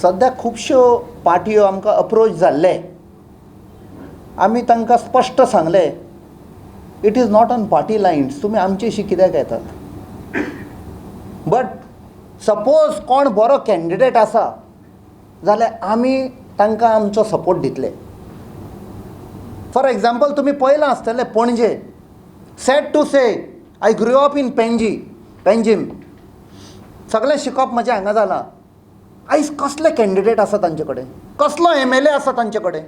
सध्या खुबश्यो पार्टयो आमकां अप्रोच जाल्ले. आमी तांकां स्पश्ट सांगले, it is not on party Lions. तुमी आमचेशी कित्याक येतात? बट सपोज कोण बरो कॅन्डिडेट आसा जाल्यार आमी तांकां आमचो सपोर्ट दितले. फॉर एग्जाम्पल तुमी पळयलां आसतलें पणजे, sad to say I grew up in Panjim. सगळें शिकप म्हजें हांगा जालां. आयज कसले कॅन्डिडेट आसा तांचे कडेन, कसलो MLA आसा तांचे कडेन?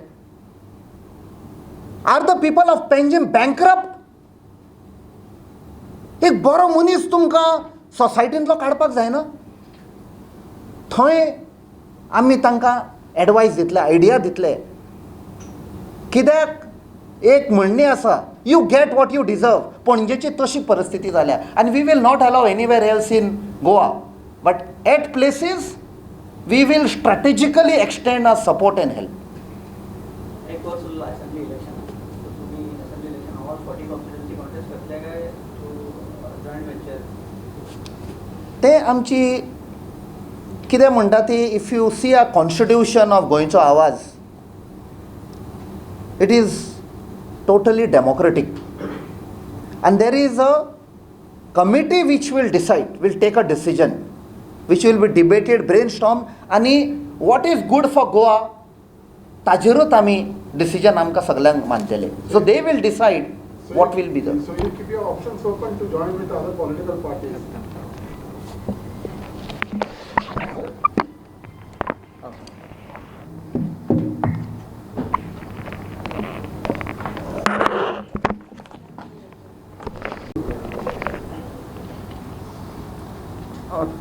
Are the people of Panjim bankrupt? एक बरो मनीस तुमकां सोसायटींतलो काडपाक जायना? थंय आमी तांकां एडवायस दितले, आयडिया दितले. कित्याक एक म्हणणी आसा, you get what you deserve. पणजेची तशी परिस्थिती जाल्या आनी we will not allow anywhere else in Goa, but at places we will strategically extend our support and help. एक वर्ष उरला असेंब्ली इलेक्शन. तुम्ही assembly election all 40 constituency contest करतले काय जॉईंट वेंचर? ते आमची कितें म्हणटा ती, if you see a constitution of Goencho Avaaz, it is totally democratic and there is a committee which will decide, will take a decision, which will be debated, brainstorm, आणि what is good for Goa ताजेरूच आमी decision आमकां सगळ्यांक मानतले. So they will decide what will be the. So you keep your options open to join with other political parties.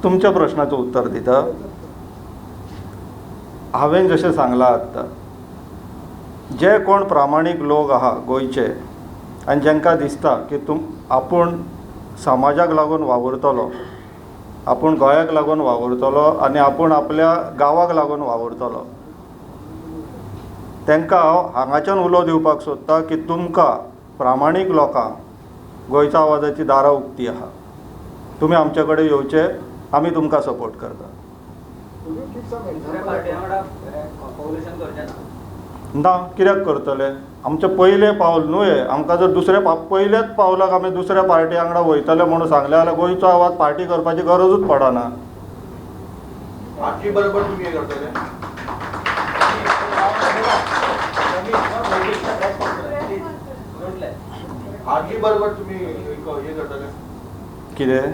तुमच्या प्रश्नाचं उत्तर दिता. हांवें जशें सांगलां आत्तां, जे कोण प्रामाणीक लोक आहा गोंयचे आनी जांकां दिसता की आपूण समाजाक लागून वावुरतलो, आपूण गोंयाक लागून वावुरतलो आनी आपूण आपल्या गांवाक लागून वावुरतलो, तांकां हांव हांगाच्यान उलो दिवपाक सोदतां की तुमकां प्रामाणीक लोकांक गोंयच्या आवाजाची दारां उक्तीं आहा. तुमी आमचे कडेन येवचे, आमी तुमकां सपोर्ट करता. ना, कित्याक करतले? आमचें पयलें पावल न्हू हें. आमकां जर पयलेच पावलाक आमी दुसऱ्या पार्टी वांगडा वयतले म्हणून सांगलें जाल्यार गोंयचो आवाज पार्टी करपाची गरजूच पडना. पार्टी बरोबर तुम्ही हे करतले? पार्टी बरोबर तुम्ही हे करतले? कितें?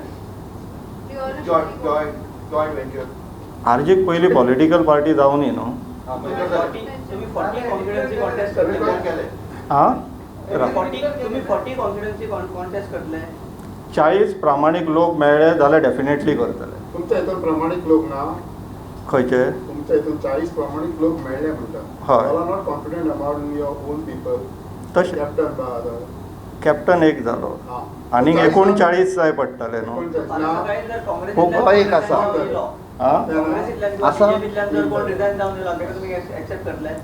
Joint venture. आरजीक पयली पॉलिटिकल पार्टी जावं न्ही न्हू. तुम्ही 40 कॉन्स्टिट्युएन्सी कॉन्टेस्ट करतले? हां, तुम्ही 40 कॉन्स्टिट्युएन्सी कॉन्टेस्ट करतले? 40 प्रामाणीक लोक मेळ्ळे जाल्यार डेफिनेटली करतले. तुमच्या हितून प्रामाणीक लोक ना? खंयचे? तुमच्या हितून 40 प्रामाणीक लोक मेळ्ळे म्हणटा. हय. All are not confident about your own people. तशें कॅप्टन बा कॅप्टन एक जालो आनीक 39 जाय पडटले न्हू. खूब एक आसा.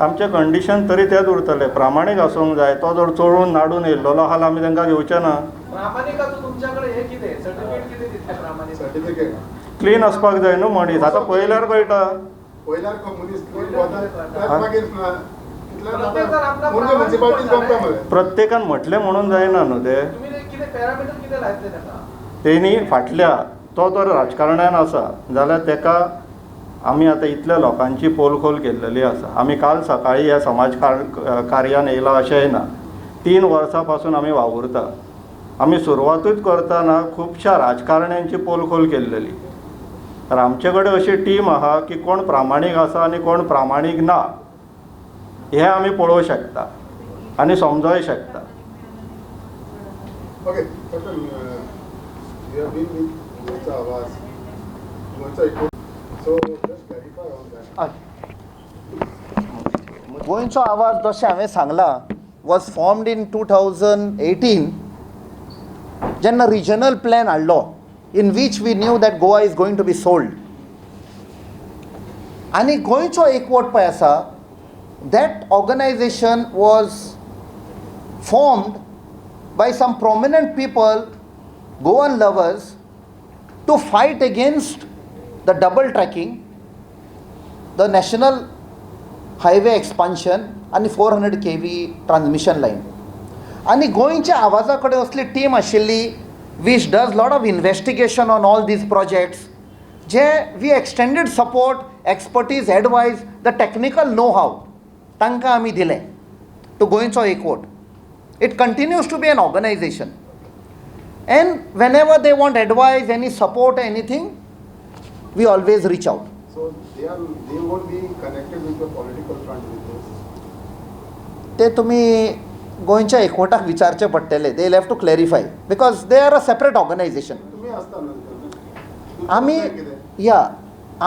आमचे कंडिशन तरी तेच उरतले. प्रामाणीक आसूंक जाय. तो जर चोरून नाडून येयल्लो आहा आमी तांकां घेवचे ना. सर्टिफिकेट क्लीन आसपाक जाय न्हू मनीस. आतां पळयल्यार कळटा. पयल्यार मनीस मागीर म्युनिसिपालिटीज जमता मरे. प्रत्येकान म्हटलें म्हणून जायना न्हू ते. तेणी फाटल्या तो जर राजकारण्यान आसा जाल्यार ताका आमी आतां इतल्या लोकांची पोलखोल केल्लेली आसा. आमी काल सकाळीं ह्या समाज कार्यान येयला अशेंय ना. 3 वर्सां पासून आमी वावुरता. आमी सुरवातूच करतना खुबश्या राजकारण्यांची पोलखोल केल्लेली. तर आमचे कडेन अशी टीम आहा की कोण प्रामाणीक आसा आनी कोण प्रामाणीक ना हें आमी पळोवंक शकता आनी समजोय शकता. Okay, you have been with Goincha Awaz, Goincha Eco. So just clarify on that. गोंयचो आवाज जशें हांवें सांगलां वॉज फॉर्मड इन 2018 जेन्ना रिजनल प्लॅन हाडलो in which we knew that Goa is going to be sold. आनी गोंयचो एकवट पळय आसा, that organization was formed by some prominent people, Goan lovers, to fight against the double tracking the national highway expansion आनी 400 kV transmission lion. आनी गोंयच्या आवाजा कडेन असली टीम आशिल्ली which does lot of investigation on all these projects, जे we extended support, expertise, advise, the technical know तांकां आमी दिलें टू गोंयचो एकवट. It continues to be an organisation and whenever they want advise, any support, anything, we always reach out. So they won't be connected with the political front with this. ते तुमी गोंयच्या एकवटाक विचारचें पडटलें. They have to clarify because they are a separate organisation. तुम्ही असता न्हू आमी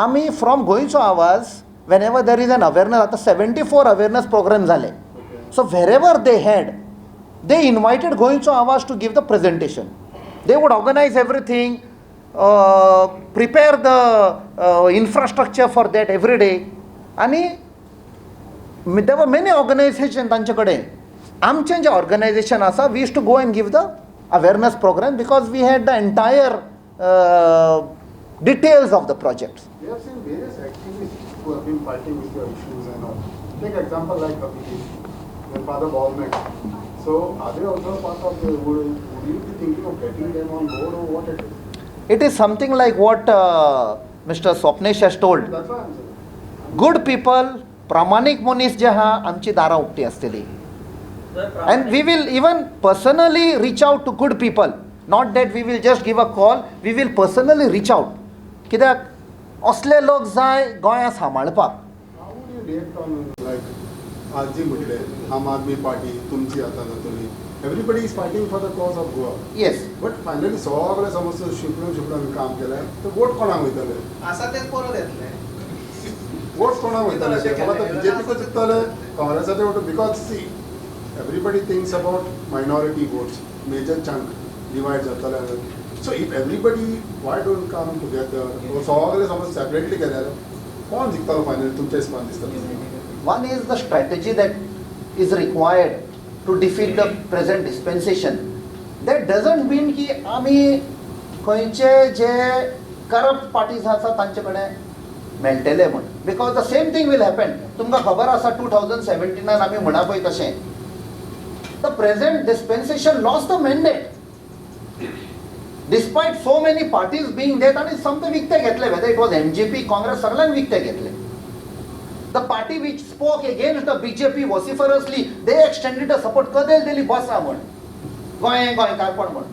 आमी from Goencho Avaaz whenever there is an awareness, आतां 74 अवेरनस प्रोग्राम जाले. So wherever they had, they invited Goencho Avaaz to give the presentation. They would organise everything, prepare the infrastructure for that every day. आणि there were many organizations तांचे कडेन. आमचें जें organisation आसा, we use to go and give the awareness programme because we had the entire details of the projects. We have seen various activists who have been fighting with your issues and all. Take example like Abhijit, your father Ballman. So are they also part of the, would you be thinking of getting them on board or what it is? It is something like what Mr. Swapnesh has told. That's why I'm saying. Good people, प्रामाणिक मनीस जे आहा आमची दारां उक्तीं आसतलीं. And we will even personally reach out to good people. Not that we will just give a call, we will personally reach out. कित्याक असले लोक जाय गोंया सांबाळपाक. How would you react on like आज जी म्हटले आम आदमी पार्टी तुमची आता जातली, everybody is fighting for the cause of Goa. Yes. But finally सगळे समज शिपडून काम केलें तर वोट कोणाक वयतले? आसा तेच परत येतले. वोट कोणाक वयतले? मला तर बीजेपीको जिखतले, काँग्रेसाचे vote, because see everybody thinks about minority votes, major chunk divided जातले. So if everybody why don't come together, सगळे समज सेपरेटली केल्यार कोण जिखतलो फायनली तुमच्या हिसपान दिसता? One is the strategy that is required to defeat the present dispensation. That doesn't mean की आमी खंयचे जे करप्ट पार्टीज आसा तांचे कडेन मेळटले म्हण, because the same thing will happen. तुमकां खबर आसा 2017 आमी म्हणा पळय तशें, the present dispensation lost the mandate despite so many parties being that, आनी समते विकते घेतले, whether it was MGP, Congress, सगळ्यांक विकते घेतले. The party which spoke against the BJP vociferously, they extended the support. कदेल दिली बसा म्हण, गोंयकारपण म्हण.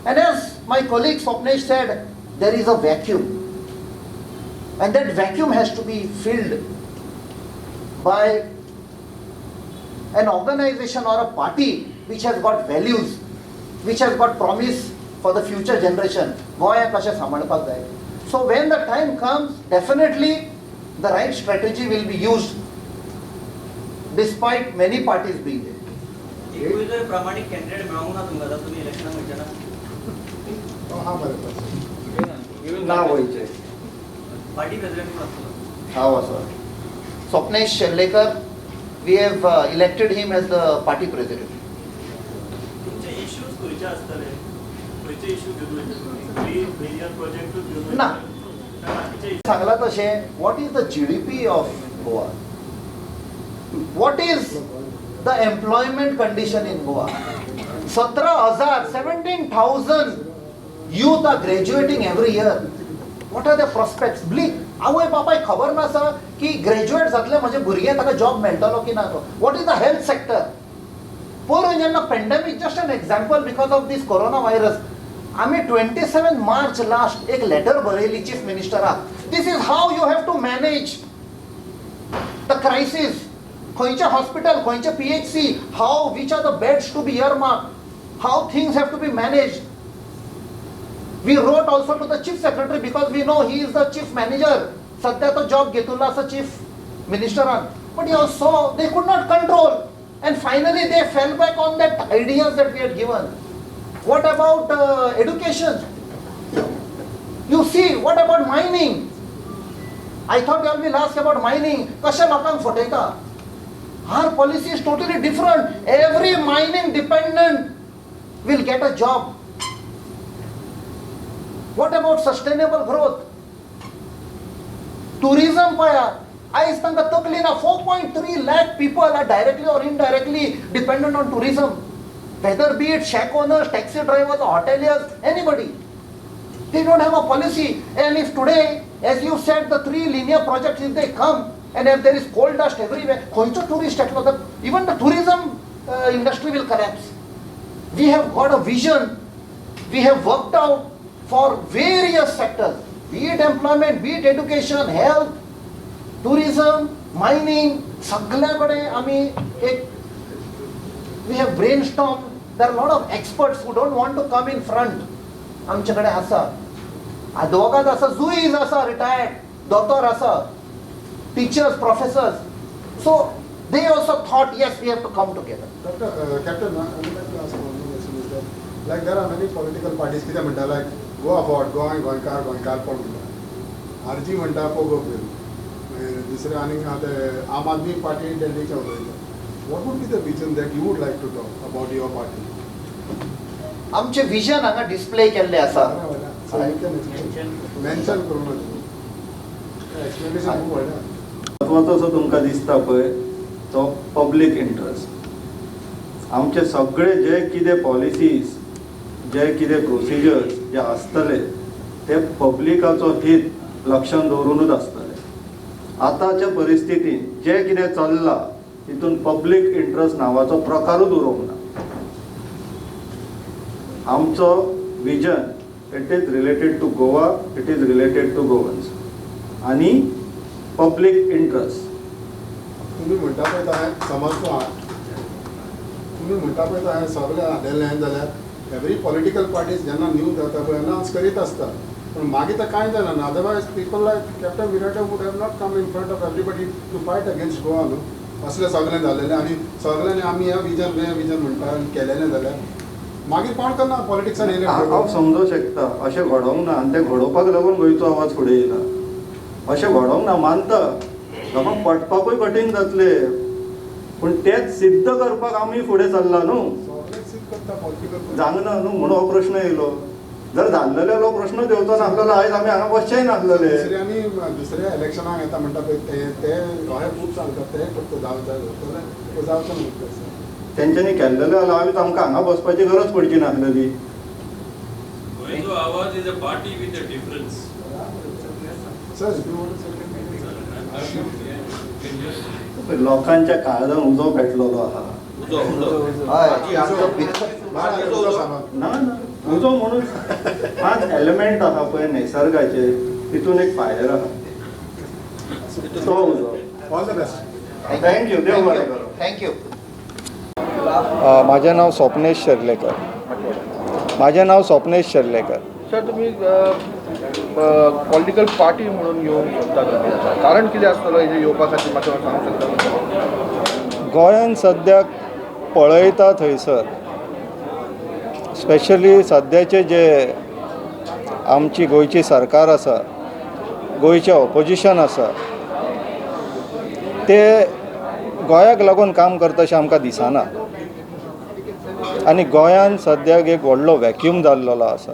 And as my colleague Swapnesh said, there is a vacuum. And that vacuum has to be filled by an organization or a party which has got values, which has got promise for the future generation. गोंया कशें सांबाळपाक जाय. So when the time comes, definitely the right strategy will be used despite many parties being there. एक जर प्रामाणिक candidate मेळोंक ना तुमकां जाल्यार तुमी इलेक्शनाक वयचे ना. हा बरें पर्सन ना वयचे. पार्टी प्रेसिडेंट आसतलो. हांव आसा Swapnesh Shellekar. We have elected him as the party president. तुमचे इश्यूज खंयचे आसतले? खंयचे इश्यू घेवन वयतले तुमी? मेजर प्रोजेक्टूच घेवन वयतले? ना. बाकीचे सांगला तशें, what is the GDP of Goa? What is the employment condition in Goa? 17,000 youth are graduating every year. What are the prospects? Bleak. आवय बापाय खबर नासा की ग्रॅज्युएट जातले म्हजे भुरगे, ताका जॉब मेळटलो की ना तो. What is the health sector? पळय जेन्ना pandemic, just an example, because of this corona virus, आमी 27 मार्च लास्ट एक लेटर बरयली चीफ मिनिस्टराक. This is how you have to manage the crisis. खंयचे हॉस्पिटल, खंयचे PHC, how, which are the beds to be earmark, how things have to be manage. We wrote also to the chief secretary because we know he is the chief manager. सध्या तो job घेतलो आसा chief ministeraन. But you saw they could not control, and finally they fell back on that ideas that we had given. What about education? You see, what about mining? I thought you will ask about mining. कशा लोकांक फटयता? Our policy is totally different. Every mining dependent will get a job. What about sustainable growth? Tourism पळयात आयज तांकां तकली ना. 4.3 lakh people are directly or indirectly dependent on tourism, whether be it shack owners, taxi drivers, hoteliers, anybody. They don't have a policy. And if today, as you said, the 3 linear projects, if they come and if there is coal dust everywhere, खंयचो tourist येतलो? Even the tourism industry will collapse. We have got a vision. We have worked out for various sectors, be it employment, be it education, health, tourism, mining, सगळ्याकडे आम्ही एक we have brainstormed. There are a lot of experts who don't want to come in front. आमच्याकडे आसा advocates आसा, जुईज आसा, retired, दोतोर आसा, teachers, professors. So they also thought, yes, we have to come together. Captain, I would like to ask one more question is that, like there are many political parties कितें म्हणटा like Goa fort, गोंयकार पण म्हणटा, RG म्हणटा Pogo film, दुसरे आनीक आहा ते आम आदमी पार्टी दिल्लीचे उलयता. What would be the vision that you would like to talk about your party? आमचे विजन हांगा डिस्प्ले केल्ले आसा. So you can mention करून explanation खूब व्हडलें. महत्वाचो जो तुमकां दिसता पळय तो पब्लीक इंट्रस्ट. आमचे सगळे जे कितें पॉलिसीज, जे कितें प्रोसिजर्स जे आसतले ते पब्लिकाचो हित लक्षांत दवरूनच आसतले. आतांच्या परिस्थितीन जे कितें चल्लां तितून पब्लीक इंट्रस्ट नांवाचो प्रकारूच उरोवंक ना. आमचो vision it is related to Goa, it is related to Goans आनी पब्लीक इंट्रस्ट. तुम्ही म्हणटा पळय तशें समज तूं तुमी म्हणटा पळय तशें सगळें हाडलेलें जाल्यार एवरी पॉलिटिकल पार्टीज जेन्ना न्यू जाता पळय अनावन्स करीत आसता, पूण मागीर तें कांय जायना. Otherwise people like captain Virat would have not come in front of everybody to fight against Goa न्हू. असलें सगळें जालेलें आनी सगळ्यांनी आमी हें विजन म्हणटा आनी केलेलें जाल्यार मागीर कोण करना पॉलिटिक्सान येयलें. हांव समजूंक शकता अशें घडोवंक ना आनी तें घडोवपाक लागून गोंयचो आवाज फुडें येयला. अशें घडोवंक ना मानता, लोकांक पटपाकूय कठीण जातलें, पूण तेंच सिद्ध करपाक आमी फुडें चल्ला न्हू. जावंक ना न्हू म्हणून हो प्रश्न येयलो. जर जाल्लेलो हो प्रश्न येवचो नासलेलो आयज आमी हांगा बसचेय नासलेले. दुसऱ्या इलेक्शनाक येता म्हणटा पळय ते गोंय खूब सांगतात ते फक्त जावंक जाय जावचो न्हू. तेंच्यांनी केल्लेले जाल्यार आमी आमकां हांगा बसपाची गरज पडची नासलेली. गोंयचो आवाज is a party with a difference. Sir लोकांच्या काळजान उजो पेटलेलो आहा. ना ना उजो म्हणून 5 एलिमेंट आहा पळय निसर्गाचे, तितून एक फायर आहा, तो उजो. All the best. थँक्यू. देव बरें करूं. थँक्यू. माझें नाव स्वप्नेश शेर्लेकर. सर तुम्ही पॉलिटिकल पार्टी म्हणून येवंक शकता तुम्ही, कारण कितें आसतलो हेजे येवपा खातीर म्हाका सांगूंक शकता? गोंयांत सद्याक पळयता थंयसर स्पेशली सद्याचे जे आमची गोंयची सरकार आसा, गोंयचें ऑपोजिशन आसा, ते गोंयाक लागून काम करता अशें आमकां दिसना. आनी गोंयांत सद्याक एक व्हडलो वॅक्यूम जाल्लो आसा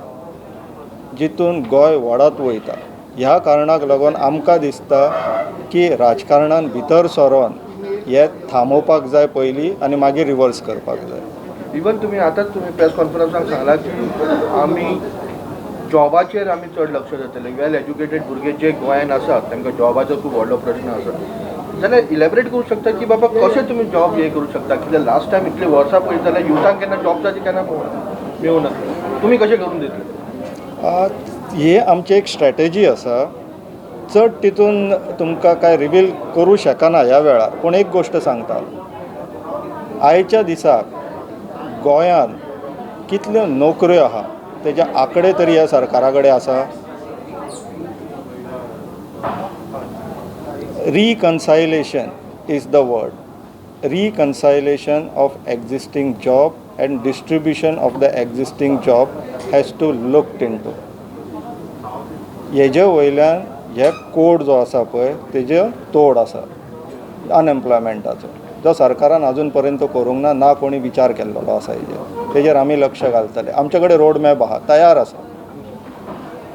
जितून गोंय वडत वयता. ह्या कारणाक लागून आमकां दिसता की राजकारणान भितर सरोन हे थांबोवपाक जाय पयलीं आनी मागीर रिवर्स करपाक जाय. इवन तुम्ही प्रेस कॉन्फरन्साक सांगला की आमी जॉबाचेर आमी चड लक्ष दितले. वेल एज्युकेटेड भुरगे जे गोंयांत आसात तांकां जॉबाचो खूब व्हडलो प्रश्न आसा. जाल्यार इलॅबरेट करूंक शकता की बाबा कशें तुमी जॉब हे करूंक शकता, कित्याक लास्ट टायम इतले वर्सां पळयत जाल्यार युथांक केन्ना जॉब जाची केन्ना मेळूं ना. तुमी कशें करून दितले? ही आमची एक स्ट्रॅटेजी आसा. चड तितून तुमकां कांय रिवील करूं शकना ह्या वेळार, पूण एक गोश्ट सांगता. आयच्या दिसाक गोंयांत कितल्यो नोकऱ्यो आहा तेजे आंकडे तरी ह्या सरकारा कडेन आसा. reconciliation is the word. Reconciliation of existing job and distribution of the existing job has to looked into. हेजे वयल्यान हे कोड जो आसा पळय तेजे तोड आसा अनएम्प्लॉयमेंटाचो, जो सरकारान आजून पर्यंत करूंक ना, ना कोणी विचार केल्लो आसा हेजेर. तेजेर आमी लक्ष घालतले. आमचे कडेन रोड मॅप आहा, तयार आसा.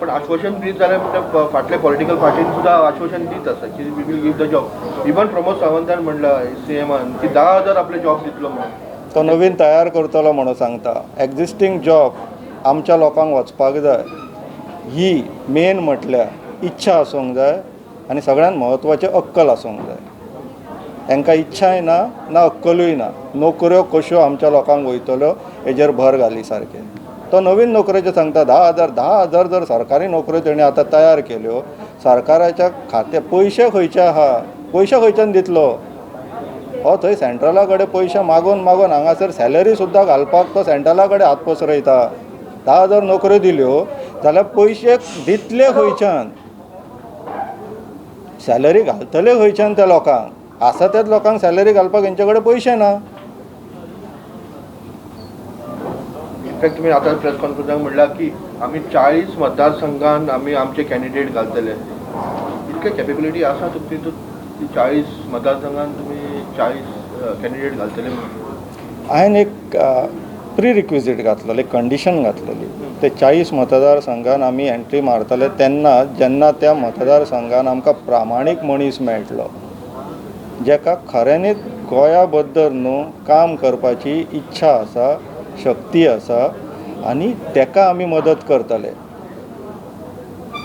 पण आश्वासन दीत जाल्यार म्हणजे फाटल्या पॉलिटिकल पार्टीन सुद्दां आश्वासन दीत आसा की we will give the job. Even Pramod सावंतान म्हणलां CMन की 10,000 आपले जॉब दितलो म्हणून. तो नवीन तयार करतलो म्हणून सांगता. एक्झिस्टींग जॉब आमच्या लोकांक वचपाक जाय ही मेन म्हटल्यार इच्छा आसूंक जाय आनी सगळ्यांत म्हत्वाचें अक्कल आसूंक जाय. तांकां इच्छाय ना अक्कलूय ना. नोकऱ्यो कश्यो आमच्या लोकांक वयतल्यो हेजेर भर घाली सारकें. तो नवीन नोकऱ्याचें सांगता 10,000 जर सरकारी नोकऱ्यो तेणी आतां तयार केल्यो, सरकाराच्या खात्या पयशे खंयचे आहा, पयशे खंयच्यान दितलो? हो थंय सेंट्रला कडेन पयशे मागून हांगासर सॅलरी सुद्दां घालपाक तो सेंट्रला कडेन हात पसरयता. 10,000 नोकऱ्यो दिल्यो जाल्यार पयशे दितले खंयच्यान? सॅलरी घालतले खंयच्यान त्या लोकांक? आसा त्याच लोकांक सॅलरी घालपाक हेंचे कडेन पयशे ना. इनफॅक्ट तुमी आतां प्रेस कॉन्फरन्साक म्हणलां की आमी 40 मतदारसंघान आमी आमचे कॅन्डिडेट घालतले. इतके कॅपेबिलिटी आसा तुमची 40 मतदारसंघान तुमी 40 कॅन्डिडेट घालतले म्हणून? हांवें एक प्री रिक्विजीट घातलेली, एक कंडिशन घातलेली. ते 40 मतदारसंघान आमी एंट्री मारतले तेन्ना जेन्ना त्या मतदारसंघान आमकां प्रामाणीक मनीस मेळटलो, जेका खऱ्यांनीच गोंया बद्दल न्हू काम करपाची इच्छा आसा, शक्ती आसा आनी तेका आमी मदत करतले.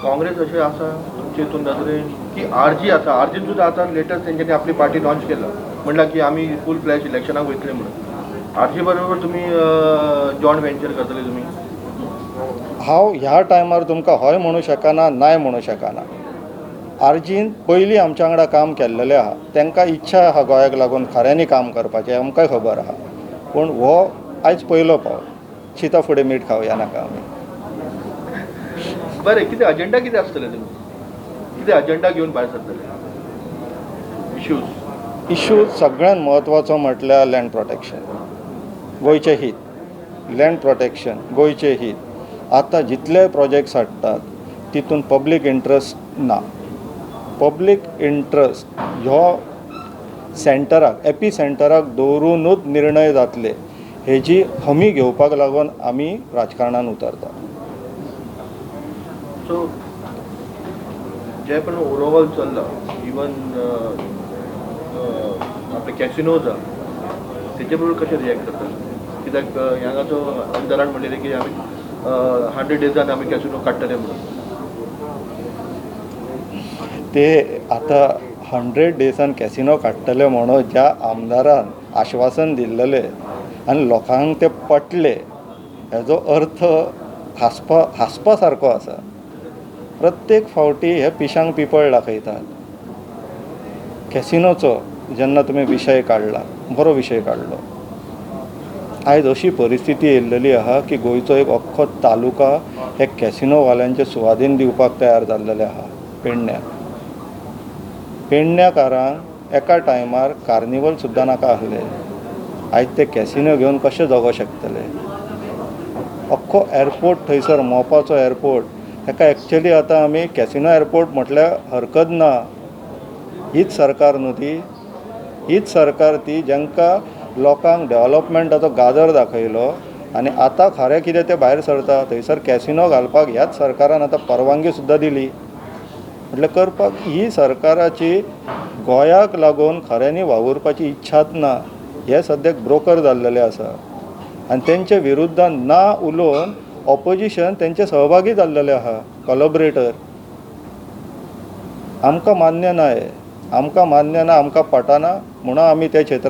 काँग्रेस अशें आसा तुमचे हितून नदरेन की RG आसा, RGन सुद्दां आतां लेटस्ट तेंच्यांनी आपली पार्टी लॉन्च केला, म्हणला की आमी फूल फ्लॅश इलेक्शनाक वयतले म्हणून. RG बरोबर तुमी जॉयंट वेंचर करतले तुमी? हांव ह्या टायमार तुमकां हय म्हणूं शकना, नाय म्हणूं शकना. RGन पयलीं आमच्या वांगडा काम केल्लेलें आहा, तांकां इच्छा आहा गोंयाक लागून खऱ्यांनी काम करपाचें, आमकांय खबर आहा. पूण हो आयज पयलो पावल. शिता फुडें मीठ खावया नाका आमी. बरें, कितें अजेंडा कितें आसतले तुमी? कितें अजेंडा घेवन भायर सरतले? इश्यूज सगळ्यांत म्हत्वाचो म्हटल्यार लँड प्रोटेक्शन, गोंयचें हित. लँड प्रोटेक्शन, गोंयचें हित. आतां जितले प्रोजेक्ट्स हाडटात तितून पब्लीक इंट्रस्ट ना. पब्लीक इंट्रस्ट ह्यो सेंटराक, एपी सेंटराक दवरूनूच निर्णय जातले हेजी हमी घेवपाक लागून आमी राजकारणान उतरता. सो जे पण ओवरऑल चल्ला, इवन आपले कॅसिनोज आहा तेजे बरोबर कशें रिएक्ट करता? कित्याक हांगाचो आमदारान म्हणलेलें की आमी 100 डेजान आमी कॅसिनो काडटले म्हणून. ते आतां 100 डेजान कॅसिनो काडटले म्हणून ज्या आमदारान आश्वासन दिल्लेलें आनी लोकांक ते पटले हेजो अर्थ हांसपा सारको आसा. प्रत्येक फावटी हे पिशांक पिपळ दाखयतात. कॅसिनोचो जेन्ना तुमी विशय काडला, बरो विशय काडलो. आयज अशी परिस्थिती येयल्लेली आहा की गोंयचो एक अख्खो तालुका हे कॅसिनोवाल्यांचे सुवाधीन दिवपाक तयार जाल्लेले आहा. पेडण्याकारांक एका टायमार कार्निवल सुद्दां नाका आसले. आयज ते कॅसिनो घेवन कशे जगो शकतले? अख्खो एअरपोर्ट थंयसर मोपाचो एअरपोर्ट, ताका एक्चुअली आतां आमी कॅसिनो एअरपोर्ट म्हटल्यार हरकत ना. हीच सरकार न्हू ती, हीच सरकार ती जांकां लोकांक डेव्हलपमेंटाचो गाजर दाखयलो आनी आतां खरें कितें ते भायर सरता. थंयसर कॅसिनो घालपाक ह्याच सरकारान आतां परवानगी सुद्दां दिली. म्हटल्यार करपाक ही सरकाराची गोंयाक लागून खऱ्यांनी वावुरपाची इच्छाच ना. हे सद्याक ब्रोकर जाल्लेले आसा आनी तेंचे विरुद्धान ना उलोवन ऑपोजिशन तेंचे सहभागी जाल्लेले आहा, कोलॅबोरेटर. आमकां मान्य ना, आमकां पटना म्हणून आमी त्या क्षेत्रांत